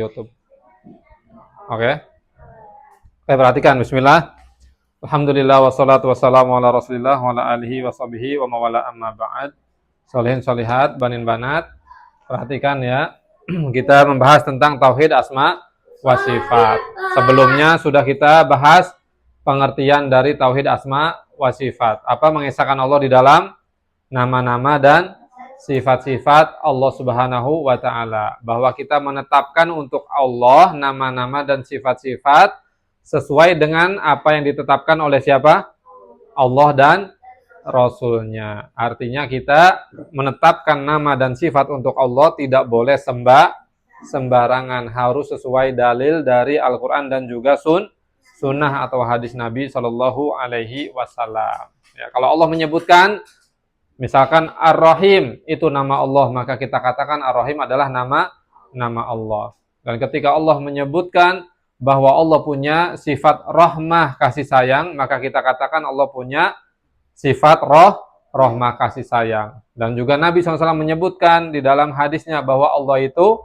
YouTube. Oke. Oke, perhatikan. Bismillah. Alhamdulillah wassalatu wassalamu ala Rasulillah wa ala alihi washabihi wa mawala amma ba'd. Sholihin sholihat, banin banat. Perhatikan ya. Kita membahas tentang tauhid asma wa sifat. Sebelumnya sudah kita bahas pengertian dari tauhid asma wa sifat. Apa mengesahkan Allah di dalam nama-nama dan sifat-sifat Allah Subhanahu wa ta'ala. Bahwa kita menetapkan untuk Allah nama-nama dan sifat-sifat sesuai dengan apa yang ditetapkan oleh siapa? Allah dan Rasulnya. Artinya kita menetapkan nama dan sifat untuk Allah tidak boleh sembarangan. Harus sesuai dalil dari Al-Quran dan juga sunnah atau hadis Nabi Shallallahu Alaihi Wasallam. Ya, kalau Allah menyebutkan misalkan Ar-Rahim itu nama Allah, maka kita katakan Ar-Rahim adalah nama Allah. Dan ketika Allah menyebutkan bahwa Allah punya sifat rahmah kasih sayang, maka kita katakan Allah punya sifat rahmah kasih sayang. Dan juga Nabi SAW menyebutkan di dalam hadisnya bahwa Allah itu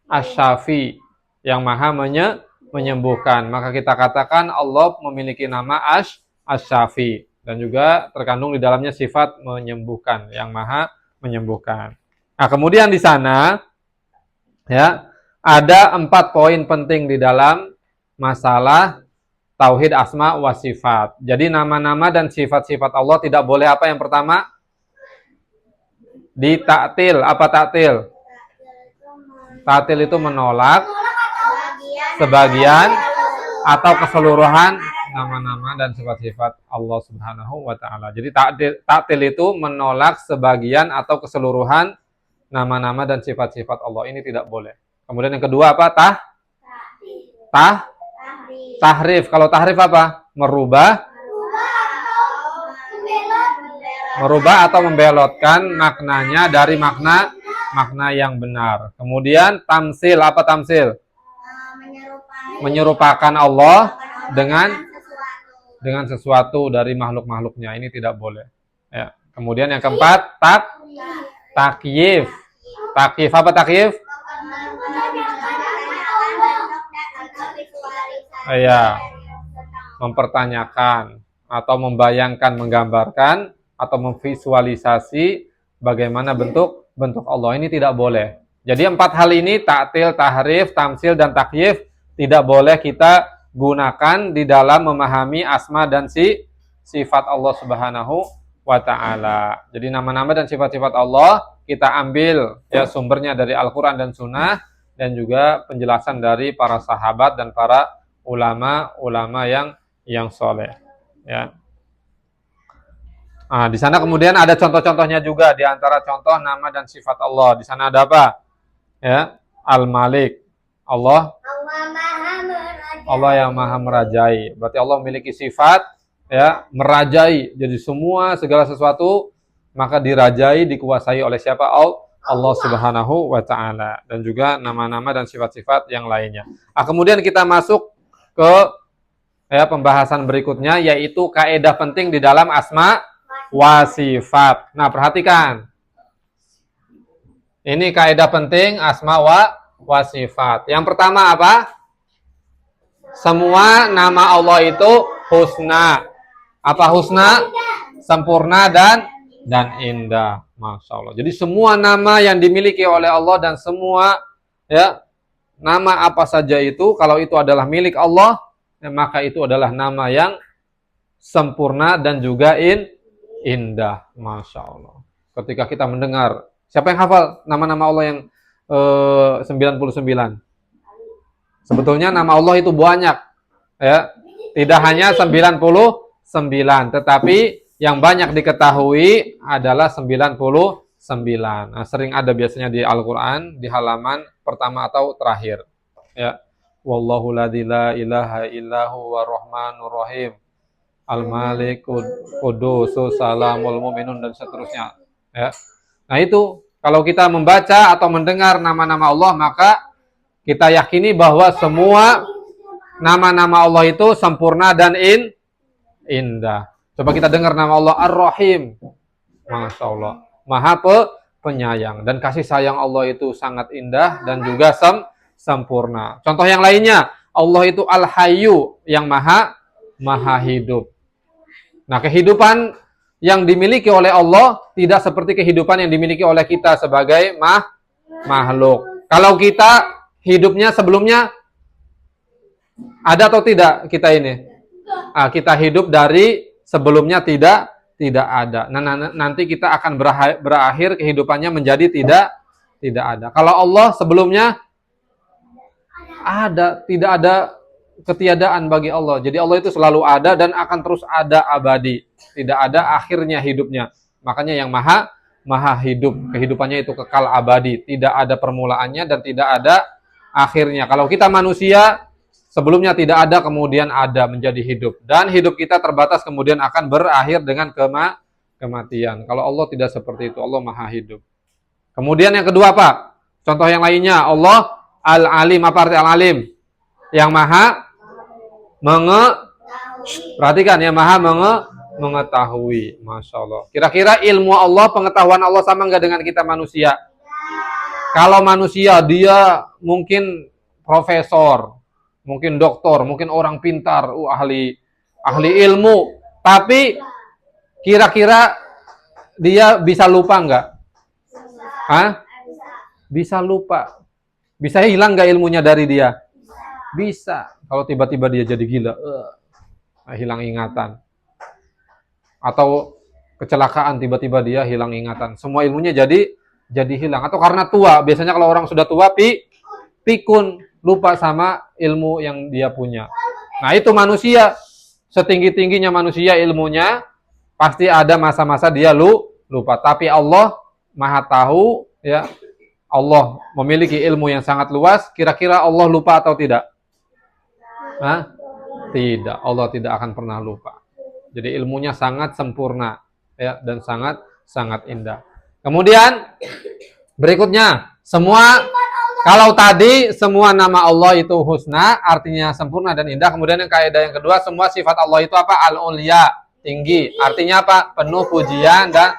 Asy-Syafi, yang maha menyembuhkan. Maka kita katakan Allah memiliki nama Asy-Syafi. Dan juga terkandung di dalamnya sifat menyembuhkan, yang maha menyembuhkan. Nah, kemudian di sana ya ada 4 poin penting di dalam masalah tauhid asma wa sifat. Jadi nama-nama dan sifat-sifat Allah tidak boleh apa yang pertama? Ditaktil. Apa taktil? Taktil itu menolak sebagian atau keseluruhan nama-nama dan sifat-sifat Allah Subhanahu wa ta'ala. Jadi taktil itu menolak sebagian atau keseluruhan nama-nama dan sifat-sifat Allah. Ini tidak boleh. Kemudian yang kedua apa? Tahrif. Kalau tahrif apa? Merubah atau membelotkan maknanya dari makna yang benar. Kemudian tamsil. Apa tamsil? Menyerupakan Allah dengan sesuatu dari makhluk-makhluknya. Ini tidak boleh. Ya. Kemudian yang keempat, takyif. Takyif apa takyif? Ya. Mempertanyakan atau membayangkan, menggambarkan atau memvisualisasi bagaimana bentuk Allah. Ini tidak boleh. Jadi 4 hal ini, taktil, tahrif, tamsil, dan takyif, tidak boleh kita gunakan di dalam memahami asma dan sifat Allah Subhanahu wa ta'ala. Jadi nama-nama dan sifat-sifat Allah kita ambil ya sumbernya dari Al-Quran dan Sunnah, dan juga penjelasan dari para sahabat dan para ulama yang soleh. Ya. Nah, di sana kemudian ada contoh-contohnya juga. Di antara contoh nama dan sifat Allah, di sana ada apa? Ya, Al-Malik. Allah yang maha merajai. Berarti Allah memiliki sifat ya merajai. Jadi segala sesuatu maka dirajai, dikuasai oleh siapa? Allah Subhanahu wa ta'ala. Dan juga nama-nama dan sifat-sifat yang lainnya. Nah, kemudian kita masuk ke pembahasan berikutnya, yaitu kaidah penting di dalam asma wa sifat. Nah, perhatikan. Ini kaidah penting asma wa sifat. Yang pertama apa? Semua nama Allah itu husna. Apa husna? Sempurna dan indah. Masya Allah. Jadi semua nama yang dimiliki oleh Allah dan semua ya nama apa saja itu, kalau itu adalah milik Allah, maka itu adalah nama yang sempurna dan juga indah. Masya Allah. Ketika kita mendengar, siapa yang hafal nama-nama Allah yang 99? Sebetulnya nama Allah itu banyak, ya. Tidak hanya 99, tetapi yang banyak diketahui adalah 99. Nah, sering ada biasanya di Al-Qur'an di halaman pertama atau terakhir. Ya. Wallahu la ilaha illahu warrahmanur rahim. Al-Malik Qudusus Salamul Mu'minun dan seterusnya. Ya. Nah, itu kalau kita membaca atau mendengar nama-nama Allah, maka kita yakini bahwa semua nama-nama Allah itu sempurna dan indah. Coba kita dengar nama Allah Ar-Rahim. Masya Allah. Maha penyayang. Dan kasih sayang Allah itu sangat indah dan juga sempurna. Contoh yang lainnya, Allah itu Al-Hayyu, yang maha hidup. Nah, kehidupan yang dimiliki oleh Allah tidak seperti kehidupan yang dimiliki oleh kita sebagai makhluk. Kalau kita hidupnya sebelumnya ada atau tidak kita ini? Kita hidup dari sebelumnya tidak ada. Nah, nanti kita akan berakhir kehidupannya menjadi tidak ada. Kalau Allah sebelumnya tidak ada ketiadaan bagi Allah. Jadi Allah itu selalu ada dan akan terus ada abadi. Tidak ada akhirnya hidupnya. Makanya yang maha hidup. Kehidupannya itu kekal abadi. Tidak ada permulaannya dan tidak ada akhirnya. Kalau kita manusia, sebelumnya tidak ada, kemudian ada menjadi hidup. Dan hidup kita terbatas, kemudian akan berakhir dengan kematian. Kalau Allah tidak seperti itu. Allah maha hidup. Kemudian yang kedua apa? Contoh yang lainnya. Allah Al-Alim. Apa arti Al-Alim? Yang maha perhatikan, yang maha mengetahui. Masya Allah. Kira-kira ilmu Allah, pengetahuan Allah sama nggak dengan kita manusia? Kalau manusia, dia mungkin profesor, mungkin doktor, mungkin orang pintar, ahli ilmu. Tapi kira-kira dia bisa lupa nggak? Bisa lupa. Bisa hilang nggak ilmunya dari dia? Bisa. Kalau tiba-tiba dia jadi gila, hilang ingatan. Atau kecelakaan, tiba-tiba dia hilang ingatan. Semua ilmunya jadi hilang. Atau karena tua. Biasanya kalau orang sudah tua, pikun, lupa sama ilmu yang dia punya. Nah, itu manusia. Setinggi-tingginya manusia ilmunya, pasti ada masa-masa dia lupa. Tapi Allah maha tahu, ya. Allah memiliki ilmu yang sangat luas. Kira-kira Allah lupa atau tidak? Tidak. Allah tidak akan pernah lupa. Jadi ilmunya sangat sempurna, ya, dan sangat indah. Kemudian berikutnya, kalau tadi semua nama Allah itu husna, artinya sempurna dan indah. Kemudian yang kaidah yang kedua, semua sifat Allah itu apa? Al-Ulya, tinggi. Artinya apa? Penuh pujian dan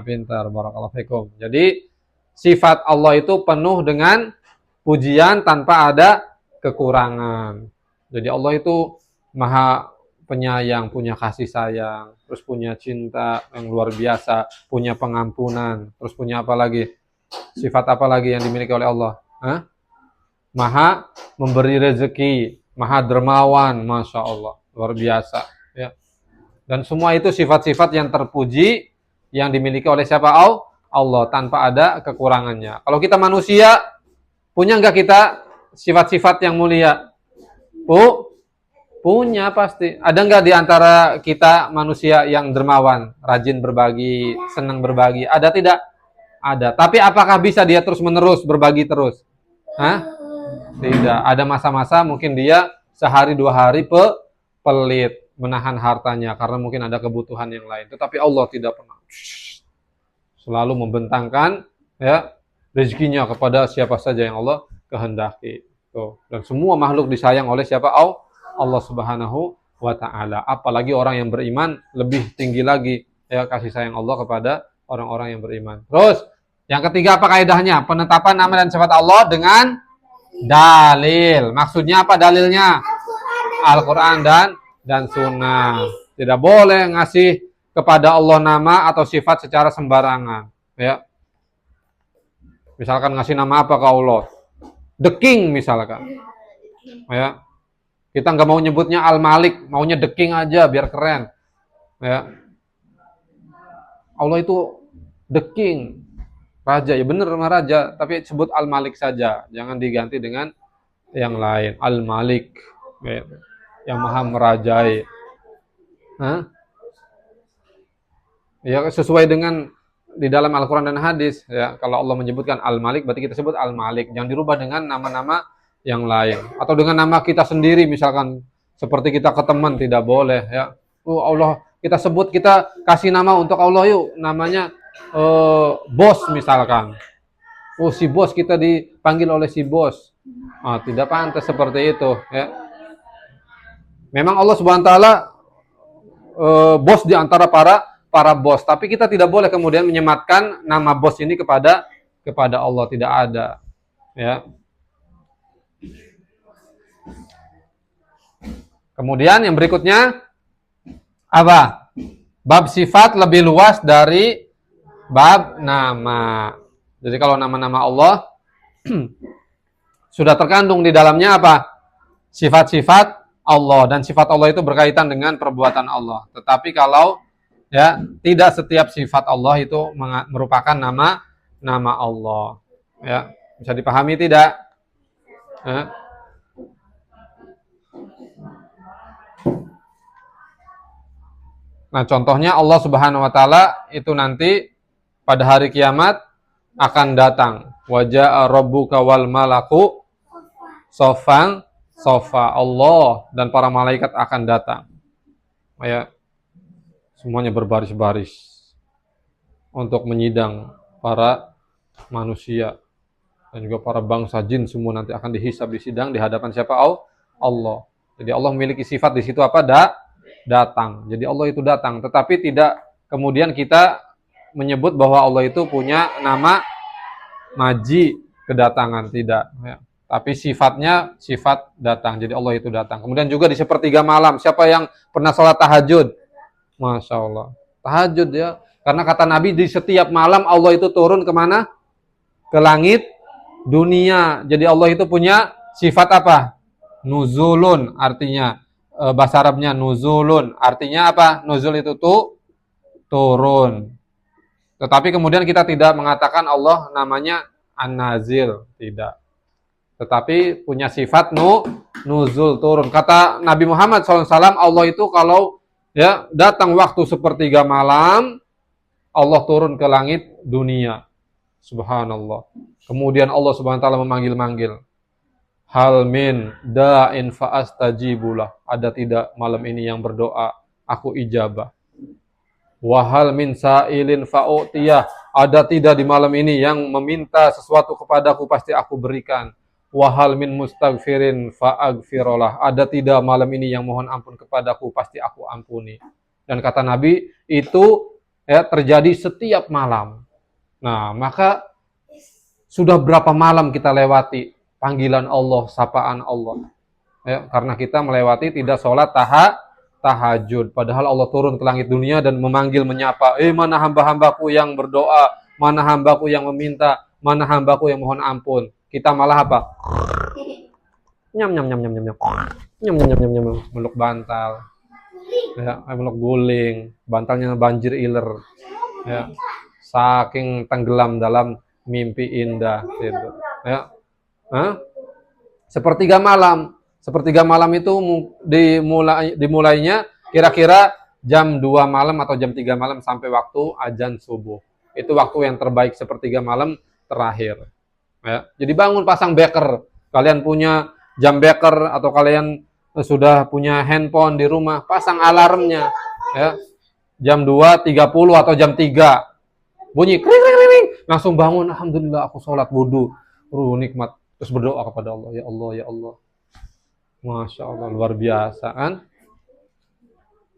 pintar, barakallahu fikum. Jadi sifat Allah itu penuh dengan pujian tanpa ada kekurangan. Jadi Allah itu maha penyayang, punya kasih sayang, terus punya cinta yang luar biasa, punya pengampunan, terus punya apa lagi? Sifat apa lagi yang dimiliki oleh Allah? Maha memberi rezeki, maha dermawan, Masya Allah, luar biasa. Ya. Dan semua itu sifat-sifat yang terpuji, yang dimiliki oleh siapa? Allah, tanpa ada kekurangannya. Kalau kita manusia, punya nggak kita sifat-sifat yang mulia? Punya pasti. Ada nggak di antara kita manusia yang dermawan, rajin berbagi, senang berbagi? Ada tidak? Ada. Tapi apakah bisa dia terus-menerus berbagi terus? Tidak. Ada masa-masa mungkin dia sehari 2 hari pelit, menahan hartanya karena mungkin ada kebutuhan yang lain. Tetapi Allah tidak pernah. Selalu membentangkan, ya, rezekinya kepada siapa saja yang Allah kehendaki. Tuh. Dan semua makhluk disayang oleh siapa? Allah Subhanahu wa ta'ala. Apalagi orang yang beriman, lebih tinggi lagi, ya, kasih sayang Allah kepada orang-orang yang beriman. Terus yang ketiga apa kaidahnya? Penetapan nama dan sifat Allah dengan dalil. Maksudnya apa dalilnya? Al-Quran dan Sunnah. Tidak boleh ngasih kepada Allah nama atau sifat secara sembarangan, ya. Misalkan ngasih nama apa ke Allah? The King misalkan, ya. Kita nggak mau nyebutnya Al-Malik, maunya The King aja biar keren, ya. Allah itu The King, raja, ya bener sama raja, tapi sebut Al-Malik saja, jangan diganti dengan yang lain. Al-Malik, ya, yang maha merajai. Ya, sesuai dengan di dalam Al-Quran dan hadis, ya. Kalau Allah menyebutkan Al-Malik, berarti kita sebut Al-Malik. Jangan dirubah dengan nama-nama yang lain. Atau dengan nama kita sendiri, misalkan seperti kita ke teman, tidak boleh, ya. Allah, kita sebut, kita kasih nama untuk Allah, yuk, namanya bos misalkan. Si bos, kita dipanggil oleh si bos. Tidak pantas seperti itu, ya. Memang Allah Subhanahu wa ta'ala bos di antara para para bos. Tapi kita tidak boleh kemudian menyematkan nama bos ini kepada Allah, tidak ada. Ya. Kemudian yang berikutnya apa? Bab sifat lebih luas dari bab nama. Jadi kalau nama-nama Allah sudah terkandung di dalamnya apa? Sifat-sifat Allah, dan sifat Allah itu berkaitan dengan perbuatan Allah. Tetapi kalau ya tidak setiap sifat Allah itu merupakan nama Allah. Ya, bisa dipahami tidak? Ya. Nah, contohnya Allah Subhanahu wa taala itu nanti pada hari kiamat akan datang. Wajaa rabbuka wal malaku sofan sofa. Allah dan para malaikat akan datang. Ya. Semuanya berbaris-baris untuk menyidang para manusia dan juga para bangsa jin, semua nanti akan dihisab, disidang di hadapan siapa? Allah. Jadi Allah memiliki sifat di situ apa? Datang. Jadi Allah itu datang, tetapi tidak kemudian kita menyebut bahwa Allah itu punya nama maji kedatangan, tidak. Ya. Tapi sifatnya sifat datang. Jadi Allah itu datang. Kemudian juga di sepertiga malam, siapa yang pernah sholat tahajud? Masya Allah. Tahajud ya. Karena kata Nabi di setiap malam Allah itu turun kemana? Ke langit dunia. Jadi Allah itu punya sifat apa? Nuzulun, artinya bahasa Arabnya nuzulun, artinya apa? Nuzul itu turun. Tetapi kemudian kita tidak mengatakan Allah namanya An-Nazil, tidak. Tetapi punya sifat nuzul, turun. Kata Nabi Muhammad SAW, Allah itu kalau ya datang waktu sepertiga malam, Allah turun ke langit dunia. Subhanallah. Kemudian Allah Subhanahu wa taala memanggil-manggil. Hal min da'in fa'astajibulah. Ada tidak malam ini yang berdoa, aku ijabah. Wa hal min sa'ilin fa'utiyah. Ada tidak di malam ini yang meminta sesuatu kepadaku, pasti aku berikan. Wa hal min mustaghfirin fa'aghfirolah. Ada tidak malam ini yang mohon ampun kepadaku, pasti aku ampuni. Dan kata Nabi, itu ya terjadi setiap malam. Nah, maka sudah berapa malam kita lewati panggilan Allah, sapaan Allah. Ya, karena kita melewati tidak sholat tahajud. Padahal Allah turun ke langit dunia dan memanggil, menyapa. Mana hamba-hambaku yang berdoa? Mana hambaku yang meminta? Mana hambaku yang mohon ampun? Kita malah apa? Nyam. Meluk bantal. Ya, meluk guling. Bantalnya banjir iler. Ya, saking tenggelam dalam mimpi indah. Gitu. Ya. Sepertiga malam itu dimulainya kira-kira jam 2 malam atau jam 3 malam sampai waktu azan subuh. Itu waktu yang terbaik, sepertiga malam terakhir. Ya. Jadi bangun, pasang beker. Kalian punya jam beker atau kalian sudah punya handphone di rumah, pasang alarmnya. Ya. Jam 2.30 atau jam 3. Bunyi kring. Langsung bangun, alhamdulillah aku sholat wudu. Nikmat. Terus berdoa kepada Allah, ya Allah, ya Allah. Masya Allah, luar biasa kan?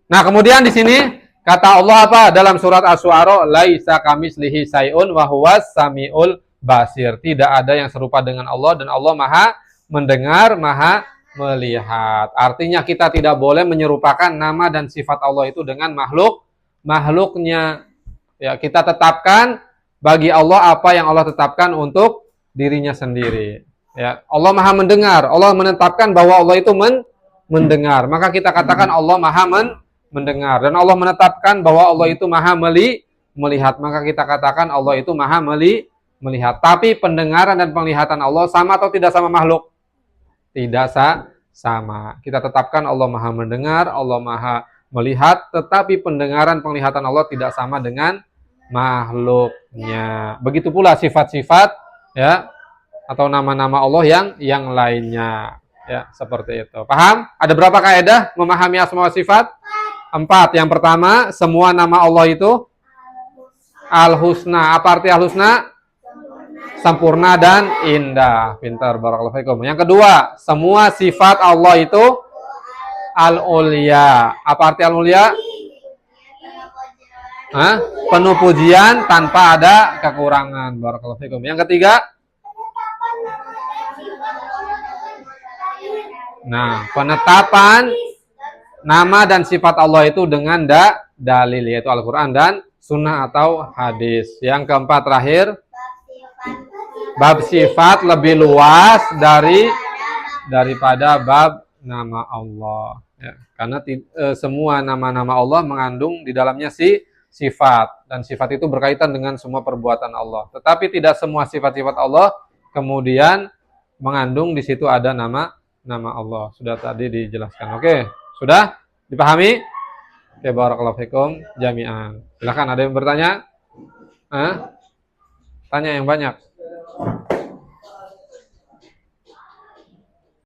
Nah, kemudian di sini kata Allah apa dalam surat Asy-Syu'ara, laisa kamitslihi syai'un wa huwas samiul basir. Tidak ada yang serupa dengan Allah dan Allah Maha mendengar, Maha melihat. Artinya kita tidak boleh menyerupakan nama dan sifat Allah itu dengan makhluknya. Ya, kita tetapkan bagi Allah apa yang Allah tetapkan untuk dirinya sendiri. Ya, Allah Maha mendengar. Allah menetapkan bahwa Allah itu mendengar. Maka kita katakan Allah Maha mendengar. Dan Allah menetapkan bahwa Allah itu Maha melihat. Maka kita katakan Allah itu Maha melihat. Tapi pendengaran dan penglihatan Allah sama atau tidak sama makhluk? Tidak sama. Kita tetapkan Allah Maha mendengar, Allah Maha melihat, tetapi pendengaran penglihatan Allah tidak sama dengan makhluknya. Begitu pula sifat-sifat ya atau nama-nama Allah yang lainnya. Ya, seperti itu. Paham? Ada berapa kaidah memahami asma wa sifat? 4. Yang pertama, semua nama Allah itu al-husna. Apa arti al-husna? Sempurna dan indah. Pintar, barakallahu fikum. Yang kedua, semua sifat Allah itu al-ulya. Apa arti al-ulya? Hah? Penuh pujian tanpa ada kekurangan. Barakallahu fikum. Yang ketiga, nah, penetapan nama dan sifat Allah itu dengan dalil, yaitu Al-Quran dan Sunnah atau hadis. Yang keempat terakhir, bab sifat lebih luas daripada bab nama Allah. Ya, karena semua nama-nama Allah mengandung di dalamnya sifat, dan sifat itu berkaitan dengan semua perbuatan Allah. Tetapi tidak semua sifat-sifat Allah kemudian mengandung di situ ada nama Allah. Sudah tadi dijelaskan. Oke, sudah dipahami? Oke, barakallahu fikum jami'an. Silakan, ada yang bertanya? Tanya yang banyak.